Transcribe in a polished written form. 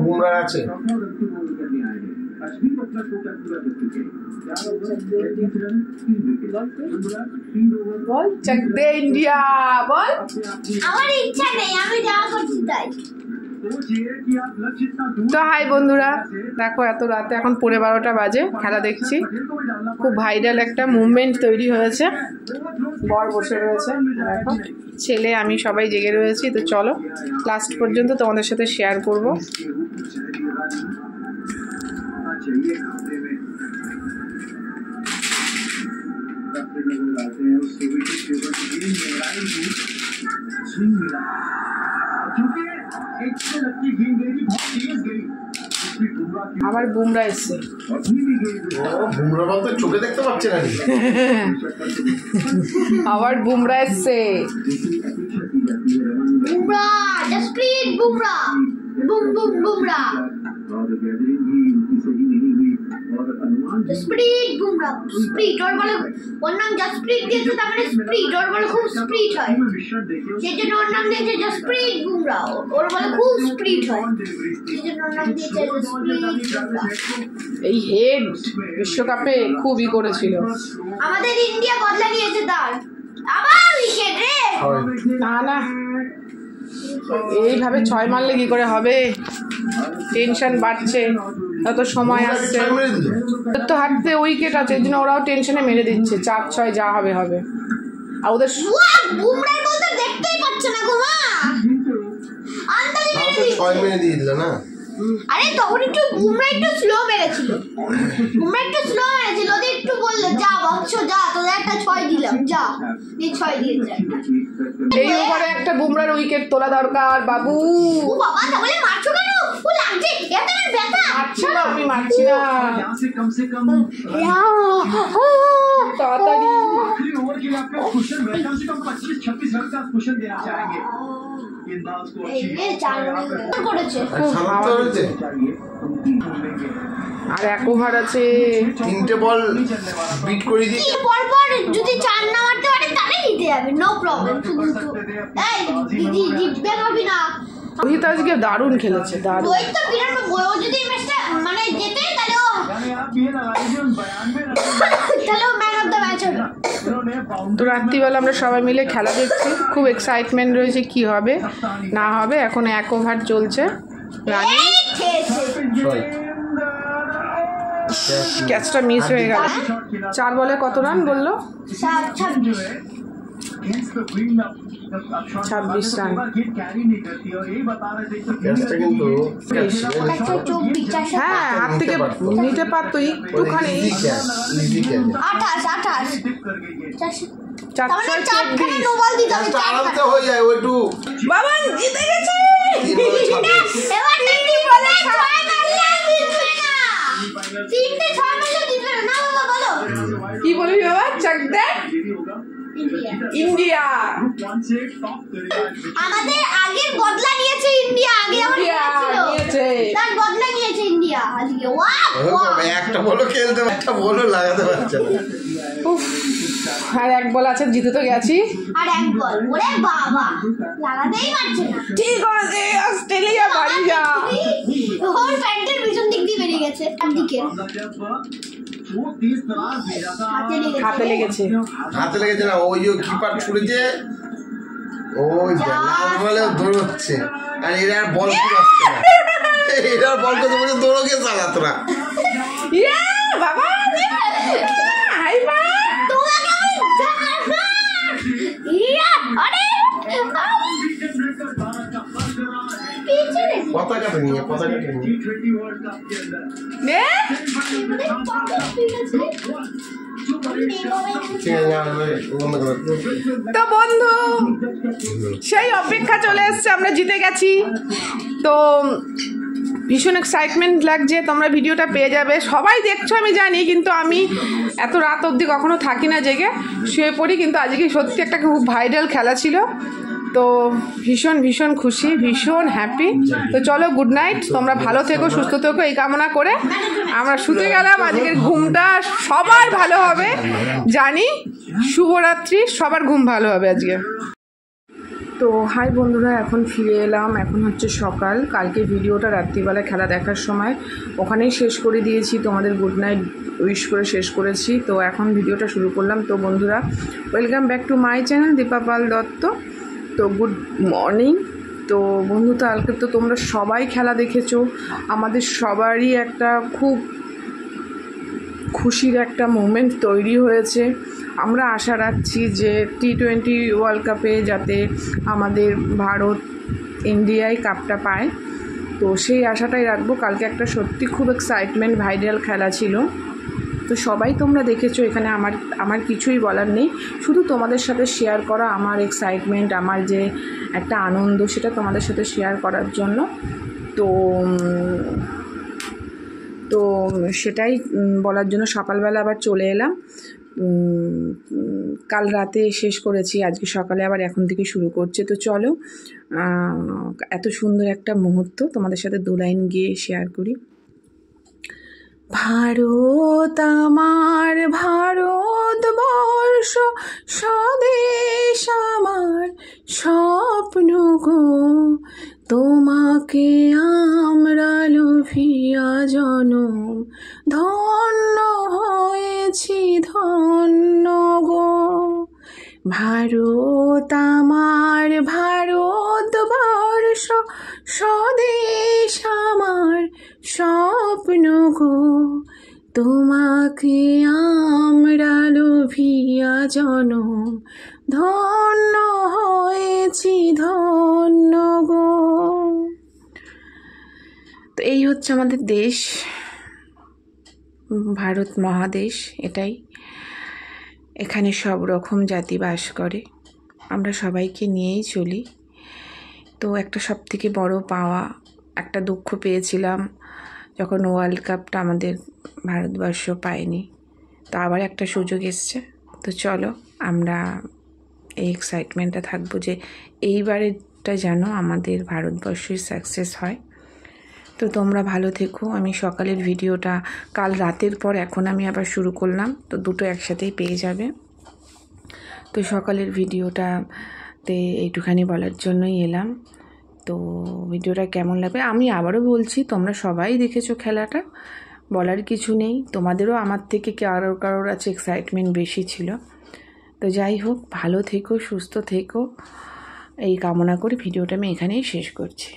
বুমরা আছে। বল চেক দে ইন্ডিয়া বল। আমার ইচ্ছা নেই, আমি যা করছি তাই। তো হাই বন্ধুরা, দেখো এত রাতে এখন 12:30 বাজে, খেলা দেখছি। খুব ভাইরাল একটা মুভমেন্ট তৈরি হয়েছে। বর বসে রয়েছে, দেখো ছেলে আমি সবাই জেগে রয়েছি। তো চলো লাস্ট পর্যন্ত তোমাদের সাথে শেয়ার করব। আবার বুমরা এসছে। বুমরা বলতে চোখে দেখতে পাচ্ছে না। আবার বুমরা এসছে। Bumrah, Jasprit Bumrah, boom boom Bumrah, Jasprit Bumrah. স্প্রিট ওর বলে, ওর নাম জসপ্রীত দিয়েছে, তার মানে স্প্রিট, ওর বলে খুব স্প্রিট হয়, সেই জন্য ওর নাম দিয়েছে জসপ্রীত বুমরা। ওর বলে খুব স্প্রিট হয়, সেই জন্য ওর নাম দিয়েছে জসপ্রীত বুমরা। এই হেড বিশ্বকাপে খুবই করেছিল। আমাদের ইন্ডিয়া বদলা নিয়েছে তার, আবার উইকেট রে। না না, এইভাবে 6 মারলে কি করে হবে? টেনশন বাড়ছে, তত সময় আসছে। তো হাতে উইকেট আছে, এই জন্য ওরাও টেনশনে মেরে দিচ্ছে। 4-6 যা হবে হবে। আর ওদের বুমরার বল তো দেখতেই পাচ্ছে না গো মা, আন্দাজ তো 6 মেরে দিয়ে দিল না। আরে তখন একটু বুমরা একটু স্লো মেরেছিল, বুমরা একটু স্লো মেরেছিল। ওদের একটু বললো যা বক্স যা, তোদের একটা 6 দিলাম, যা দিয়ে 6 দিয়েছে। এই ওভারে একটা বুমরার উইকেট তোলা দরকার বাবু। ও বাবা, তাহলে মারছো কেন? ও লাগছে, এত ব্যথা। মারছি না, আমি মারছি না। তাড়াতাড়ি আর 1 ওভার আছে, 3টে বল বিট করে দিই। পরপর যদি 4 না মারতে পারে তাহলে জিতে যাবে, নো প্রবলেম। এই দিদি জিতবে ভাবি না। রোহিত আজকে দারুণ খেলেছে, দারুণ। রোহিত তো বিরাট, ও যদি ম্যাচটা মানে জেতে তাহলে ও ম্যান অফ দ্য ম্যাচ হবে। তো রাত্রিবেলা আমরা সবাই মিলে খেলা দেখছি, খুব এক্সাইটমেন্ট রয়েছে কি হবে না হবে। এখন 1 ওভার চলছে, ক্যাচটা মিস হয়ে গেল। 4 বলে কত রান বললো? 26 রান। হ্যাঁ, হাত থেকে নিতে পারতো একটুখানি। 28 হয়ে যায় ওইটু। বাবা জিতে গেছে। কি বলবি বাবা? চাক দে ইন্ডিয়া। আমাদের আগের বদলা নিয়েছে ইন্ডিয়া, আগে তার বদলা নিয়েছে ইন্ডিয়া আজকে। একটা বলও খেলতে, একটা বলও লাগাতে পারছে না। আর 1 বল আছে, জিতে তো গেছি। আর 1 বল, ওরে বাবা লাগাতেই পারছে না। ঠিক আছে, অস্ট্রেলিয়া বাড়ি যা। ওর প্যান্টের পিছন দিক দিয়ে বেরিয়ে গেছে, দিকে হাতে লেগেছে। হাতে লেগেছে না, ওই যে কিপার ছুড়েছে, ওই বলে দৌড়চ্ছে। আর এরা বল করছে না, এরা বল করতে বলছে দৌড়কে চালাতো না। বাবা পতাকাটা নিয়ে, পতাকাটা নিয়ে তো বন্ধু সেই অপেক্ষা চলে এসছে, আমরা জিতে গেছি। তো ভীষণ এক্সাইটমেন্ট লাগছে, তোমরা ভিডিওটা পেয়ে যাবে। সবাই দেখছো আমি জানি, কিন্তু আমি এত রাত অবধি কখনো থাকি না জেগে, শুয়ে পড়ি। কিন্তু আজকে সত্যি একটা খুব ভাইরাল খেলা ছিল, তো ভীষণ ভীষণ খুশি, ভীষণ হ্যাপি। তো চলো গুড নাইট, তোমরা ভালো থেকো, সুস্থ থেকো এই কামনা করে আমরা শুতে গেলাম। আজকের ঘুমটা সবার ভালো হবে জানি, শুভরাত্রি, সবার ঘুম ভালো হবে আজকে। তো হাই বন্ধুরা, এখন ফিরে এলাম। এখন হচ্ছে সকাল। কালকে ভিডিওটা রাত্রিবেলা খেলা দেখার সময় ওখানেই শেষ করে দিয়েছি, তোমাদের গুড নাইট উইশ করে শেষ করেছি। তো এখন ভিডিওটা শুরু করলাম। তো বন্ধুরা, welcome back to my channel Dipa Pal Dutta. তো গুড মর্নিং। তো বন্ধু, কালকে তো তোমরা সবাই খেলা দেখেছো। আমাদের সবারই একটা খুব খুশির একটা মোমেন্ট তৈরি হয়েছে। আমরা আশা রাখছি যে T20 ওয়ার্ল্ড কাপে যাতে আমাদের ভারত ইন্ডিয়ায় কাপটা পায়, তো সেই আশাটাই রাখবো। কালকে একটা সত্যি খুব এক্সাইটমেন্ট ভাইরাল খেলা ছিল। তো সবাই তোমরা দেখেছো, এখানে আমার কিছুই বলার নেই, শুধু তোমাদের সাথে শেয়ার করা আমার এক্সাইটমেন্ট, আমার যে একটা আনন্দ, সেটা তোমাদের সাথে শেয়ার করার জন্য। তো সেটাই বলার জন্য সকালবেলা আবার চলে এলাম। কাল রাতে শেষ করেছি, আজকে সকালে আবার এখন থেকে শুরু করছে। তো চলো, এত সুন্দর একটা মুহূর্ত তোমাদের সাথে 2 লাইন গিয়ে শেয়ার করি। ভারত আমার ভারতবর্ষ, স্বদেশ আমার স্বপ্ন গো, তোমাকে আমরা লোভিয়া জনম ধন্য হয়েছি ধন্য গো। ভারত আমার ভারতবর্ষ, স্বদেশ আমার স্বপ্ন গো, তোমাকে আমরা লোভিয়া জনম ধন্য হয়েছি ধন্য গো। তো এই হচ্ছে আমাদের দেশ, ভারত মহাদেশ। এটাই, এখানে সব রকম জাতি বাস করে, আমরা সবাইকে নিয়েই চলি। তো একটা সবথেকে বড় পাওয়া, একটা দুঃখ পেয়েছিলাম যখন ওয়ার্ল্ড কাপটা আমাদের ভারতবর্ষ পায়নি। তো আবার একটা সুযোগ এসছে। তো চলো, আমরা এই এক্সাইটমেন্টটা থাকবো যে এইবারেরটা যেন আমাদের ভারতবর্ষের সাকসেস হয়। তো তোমরা ভালো থেকো। আমি সকালের ভিডিওটা কাল রাতের পর এখন আমি আবার শুরু করলাম, তো দুটো একসাথেই পেয়ে যাবে। তো সকালের ভিডিওটাতে এইটুখানি বলার জন্যই এলাম। তো ভিডিওটা কেমন লাগবে আমি আবারও বলছি, তোমরা সবাই দেখেছো খেলাটা, বলার কিছু নেই। তোমাদেরও আমার থেকে কারোর আছে এক্সাইটমেন্ট বেশি ছিল। তো যাই হোক, ভালো থেকো, সুস্থ থেকো, এই কামনা করে ভিডিওটা আমি এখানেই শেষ করছি।